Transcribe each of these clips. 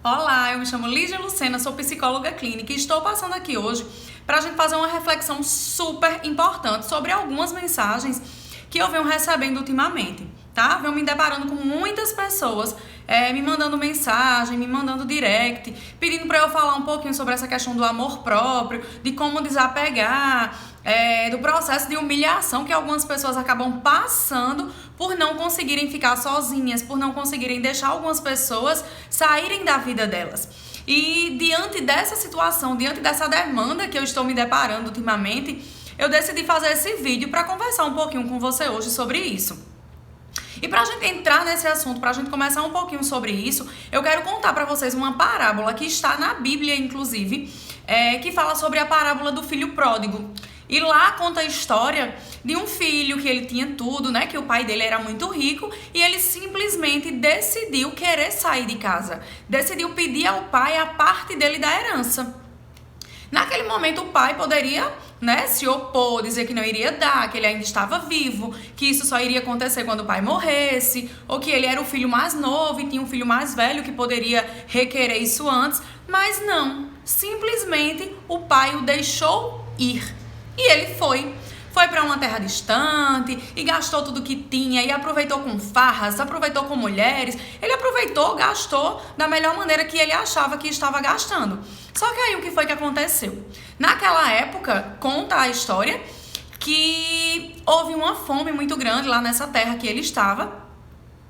Olá, eu me chamo Lígia Lucena, sou psicóloga clínica e estou passando aqui hoje para a gente fazer uma reflexão super importante sobre algumas mensagens que eu venho recebendo ultimamente, tá? Venho me deparando com muitas pessoas me mandando mensagem, me mandando direct, pedindo para eu falar um pouquinho sobre essa questão do amor próprio, de como desapegar, do processo de humilhação que algumas pessoas acabam passando por não conseguirem ficar sozinhas, por não conseguirem deixar algumas pessoas saírem da vida delas. E diante dessa situação, diante dessa demanda que eu estou me deparando ultimamente, eu decidi fazer esse vídeo para conversar um pouquinho com você hoje sobre isso. E pra gente entrar nesse assunto, pra gente começar um pouquinho sobre isso, eu quero contar pra vocês uma parábola que está na Bíblia, inclusive, que fala sobre a parábola do filho pródigo. E lá conta a história de um filho que ele tinha tudo, né? Que o pai dele era muito rico e ele simplesmente decidiu querer sair de casa. Decidiu pedir ao pai a parte dele da herança. Naquele momento o pai poderia, se opor, dizer que não iria dar, que ele ainda estava vivo, que isso só iria acontecer quando o pai morresse, ou que ele era o filho mais novo e tinha um filho mais velho que poderia requerer isso antes, mas não, simplesmente o pai o deixou ir. E ele foi para uma terra distante e gastou tudo que tinha e aproveitou com farras, aproveitou com mulheres, ele aproveitou, gastou da melhor maneira que ele achava que estava gastando. Só que aí o que foi que aconteceu? Naquela época, conta a história que houve uma fome muito grande lá nessa terra que ele estava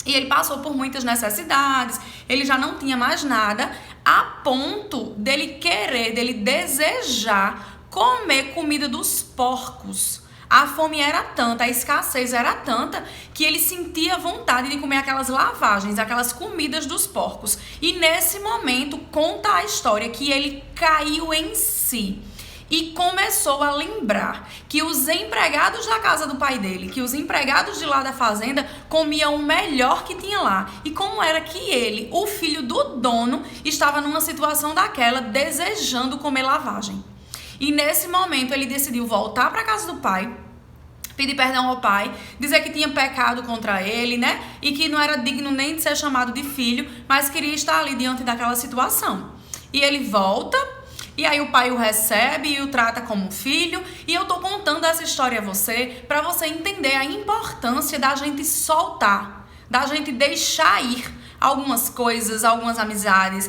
e ele passou por muitas necessidades, ele já não tinha mais nada, a ponto dele querer, dele desejar comer comida dos porcos. A fome era tanta, a escassez era tanta, que ele sentia vontade de comer aquelas lavagens, aquelas comidas dos porcos. E nesse momento, conta a história que ele caiu em si e começou a lembrar que os empregados da casa do pai dele, que os empregados de lá da fazenda comiam o melhor que tinha lá. E como era que ele, o filho do dono, estava numa situação daquela, desejando comer lavagem. E nesse momento ele decidiu voltar para a casa do pai, pedir perdão ao pai, dizer que tinha pecado contra ele, e que não era digno nem de ser chamado de filho, mas queria estar ali diante daquela situação. E ele volta, e aí o pai o recebe e o trata como filho, e eu tô contando essa história a você, para você entender a importância da gente soltar, da gente deixar ir algumas coisas, algumas amizades,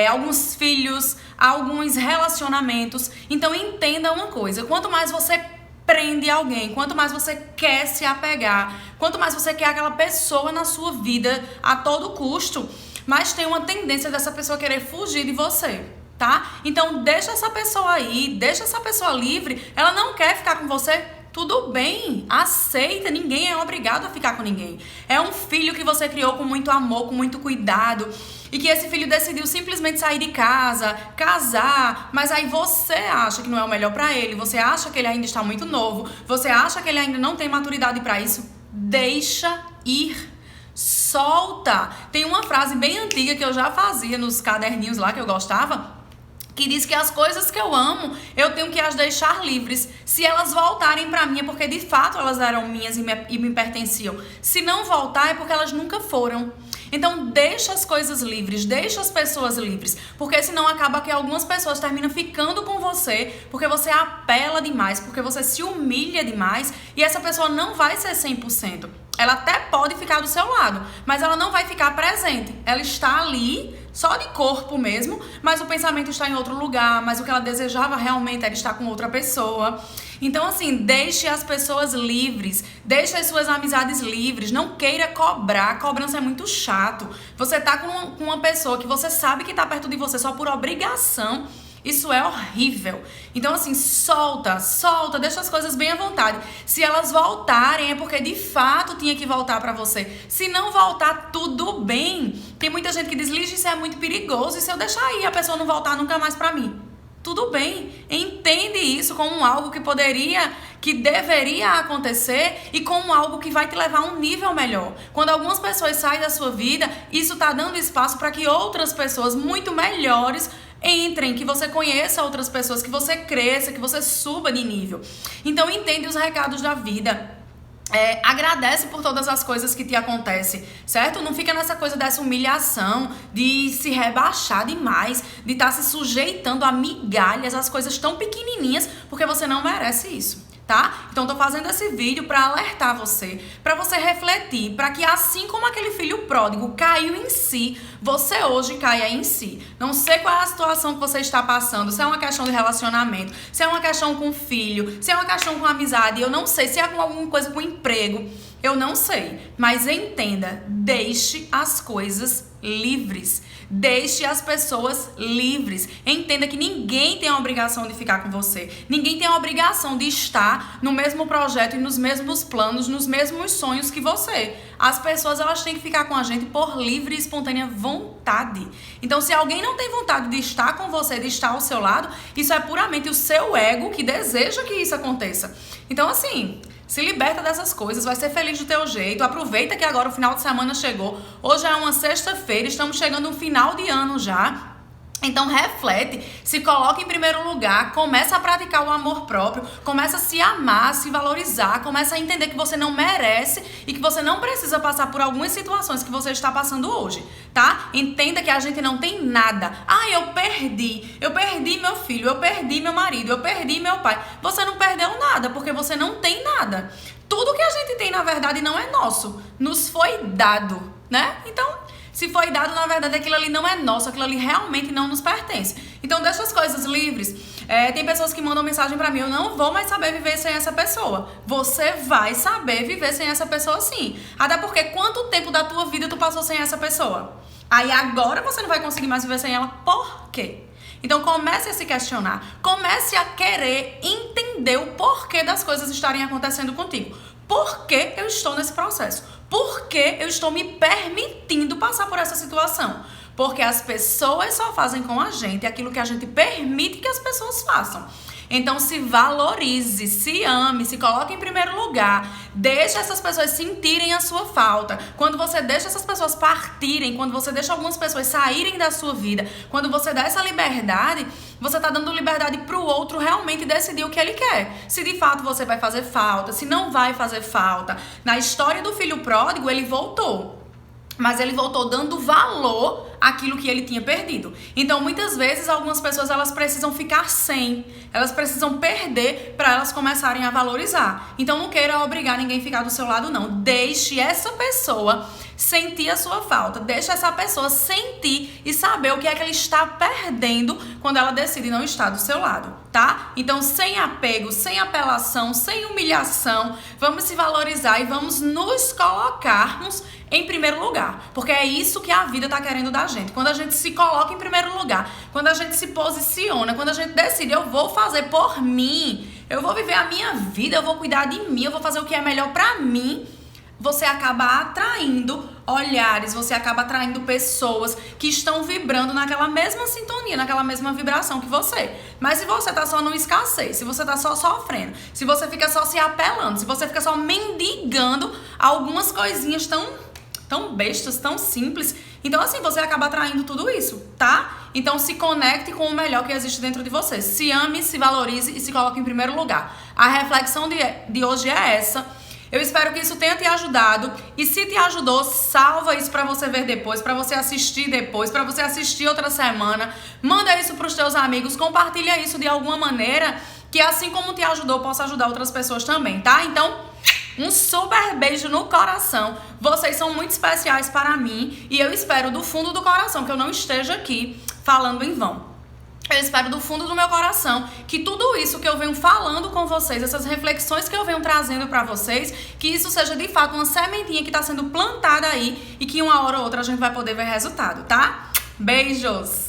alguns filhos, alguns relacionamentos. Então entenda uma coisa, quanto mais você prende alguém, quanto mais você quer se apegar, quanto mais você quer aquela pessoa na sua vida a todo custo, mais tem uma tendência dessa pessoa querer fugir de você, tá? Então deixa essa pessoa aí, deixa essa pessoa livre, ela não quer ficar com você, tudo bem, aceita, ninguém é obrigado a ficar com ninguém. É um filho que você criou com muito amor, com muito cuidado, e que esse filho decidiu simplesmente sair de casa, casar, mas aí você acha que não é o melhor pra ele, você acha que ele ainda está muito novo, você acha que ele ainda não tem maturidade pra isso, deixa ir. Solta. Tem uma frase bem antiga que eu já fazia nos caderninhos lá que eu gostava, que diz que as coisas que eu amo, eu tenho que as deixar livres. Se elas voltarem pra mim é porque de fato elas eram minhas e me pertenciam. Se não voltar é porque elas nunca foram. Então deixa as coisas livres, deixa as pessoas livres, porque senão acaba que algumas pessoas terminam ficando com você, porque você apela demais, porque você se humilha demais, e essa pessoa não vai ser 100%. Ela até pode ficar do seu lado, mas ela não vai ficar presente. Ela está ali, só de corpo mesmo, mas o pensamento está em outro lugar, mas o que ela desejava realmente era estar com outra pessoa. Então, assim, deixe as pessoas livres, deixe as suas amizades livres, não queira cobrar, a cobrança é muito chato. Você tá com uma pessoa que você sabe que tá perto de você só por obrigação, isso é horrível. Então, assim, solta, deixa as coisas bem à vontade. Se elas voltarem, é porque de fato tinha que voltar pra você. Se não voltar, tudo bem. Tem muita gente que diz, Lígia, isso é muito perigoso, e se eu deixar aí a pessoa não voltar nunca mais pra mim? Tudo bem, entende isso como algo que deveria acontecer e como algo que vai te levar a um nível melhor. Quando algumas pessoas saem da sua vida, isso está dando espaço para que outras pessoas muito melhores entrem, que você conheça outras pessoas, que você cresça, que você suba de nível. Então entende os recados da vida. Agradece por todas as coisas que te acontecem, certo? Não fica nessa coisa dessa humilhação, de se rebaixar demais, de estar se sujeitando a migalhas, as coisas tão pequenininhas, porque você não merece isso, tá? Então tô fazendo esse vídeo para alertar você, para você refletir, para que assim como aquele filho pródigo caiu em si, você hoje caia em si. Não sei qual é a situação que você está passando, se é uma questão de relacionamento, se é uma questão com filho, se é uma questão com amizade, eu não sei, se é com alguma coisa com emprego, eu não sei, mas entenda, deixe as coisas livres. Deixe as pessoas livres. Entenda que ninguém tem a obrigação de ficar com você. Ninguém tem a obrigação de estar no mesmo projeto e nos mesmos planos, nos mesmos sonhos que você. As pessoas, elas têm que ficar com a gente por livre e espontânea vontade. Então, se alguém não tem vontade de estar com você, de estar ao seu lado, isso é puramente o seu ego que deseja que isso aconteça. Então, assim, se liberta dessas coisas, vai ser feliz do teu jeito. Aproveita que agora o final de semana chegou. Hoje é uma sexta-feira, estamos chegando no final de ano já. Então reflete, se coloca em primeiro lugar, começa a praticar o amor próprio, começa a se amar, a se valorizar, começa a entender que você não merece e que você não precisa passar por algumas situações que você está passando hoje, tá? Entenda que a gente não tem nada. Eu perdi meu filho, eu perdi meu marido, eu perdi meu pai. Você não perdeu nada, porque você não tem nada. Tudo que a gente tem, na verdade, não é nosso, nos foi dado, né? Então, se foi dado, na verdade, aquilo ali não é nosso, aquilo ali realmente não nos pertence. Então, deixa as coisas livres. Tem pessoas que mandam mensagem pra mim, eu não vou mais saber viver sem essa pessoa. Você vai saber viver sem essa pessoa sim. Até porque quanto tempo da tua vida tu passou sem essa pessoa? Aí agora você não vai conseguir mais viver sem ela. Por quê? Então comece a se questionar. Comece a querer entender o porquê das coisas estarem acontecendo contigo. Por que eu estou nesse processo? Por que eu estou me permitindo passar por essa situação? Porque as pessoas só fazem com a gente aquilo que a gente permite que as pessoas façam. Então se valorize, se ame, se coloque em primeiro lugar. Deixe essas pessoas sentirem a sua falta. Quando você deixa essas pessoas partirem, quando você deixa algumas pessoas saírem da sua vida, quando você dá essa liberdade, você está dando liberdade para o outro realmente decidir o que ele quer. Se de fato você vai fazer falta, se não vai fazer falta. Na história do filho pródigo, ele voltou. Mas ele voltou dando valor àquilo que ele tinha perdido. Então, muitas vezes, algumas pessoas elas precisam ficar sem. Elas precisam perder para elas começarem a valorizar. Então, não queira obrigar ninguém a ficar do seu lado, não. Deixe essa pessoa sentir a sua falta. Deixe essa pessoa sentir e saber o que é que ela está perdendo quando ela decide não estar do seu lado, tá? Então, sem apego, sem apelação, sem humilhação, vamos se valorizar e vamos nos colocarmos em primeiro lugar, porque é isso que a vida tá querendo da gente. Quando a gente se coloca em primeiro lugar, quando a gente se posiciona, quando a gente decide, eu vou fazer por mim, eu vou viver a minha vida, eu vou cuidar de mim, eu vou fazer o que é melhor pra mim, você acaba atraindo olhares, você acaba atraindo pessoas que estão vibrando naquela mesma sintonia, naquela mesma vibração que você. Mas se você tá só no escassez, se você tá só sofrendo, se você fica só se apelando, se você fica só mendigando algumas coisinhas tão bestas, tão simples, então assim, você acaba atraindo tudo isso, tá? Então se conecte com o melhor que existe dentro de você. Se ame, se valorize e se coloque em primeiro lugar. A reflexão de hoje é essa. Eu espero que isso tenha te ajudado e se te ajudou, salva isso pra você ver depois, pra você assistir depois, pra você assistir outra semana. Manda isso pros teus amigos, compartilha isso de alguma maneira que assim como te ajudou, possa ajudar outras pessoas também, tá? Então, um super beijo no coração. Vocês são muito especiais para mim e eu espero do fundo do coração que eu não esteja aqui falando em vão. Eu espero do fundo do meu coração que tudo isso que eu venho falando com vocês, essas reflexões que eu venho trazendo pra vocês, que isso seja de fato uma sementinha que tá sendo plantada aí e que uma hora ou outra a gente vai poder ver resultado, tá? Beijos!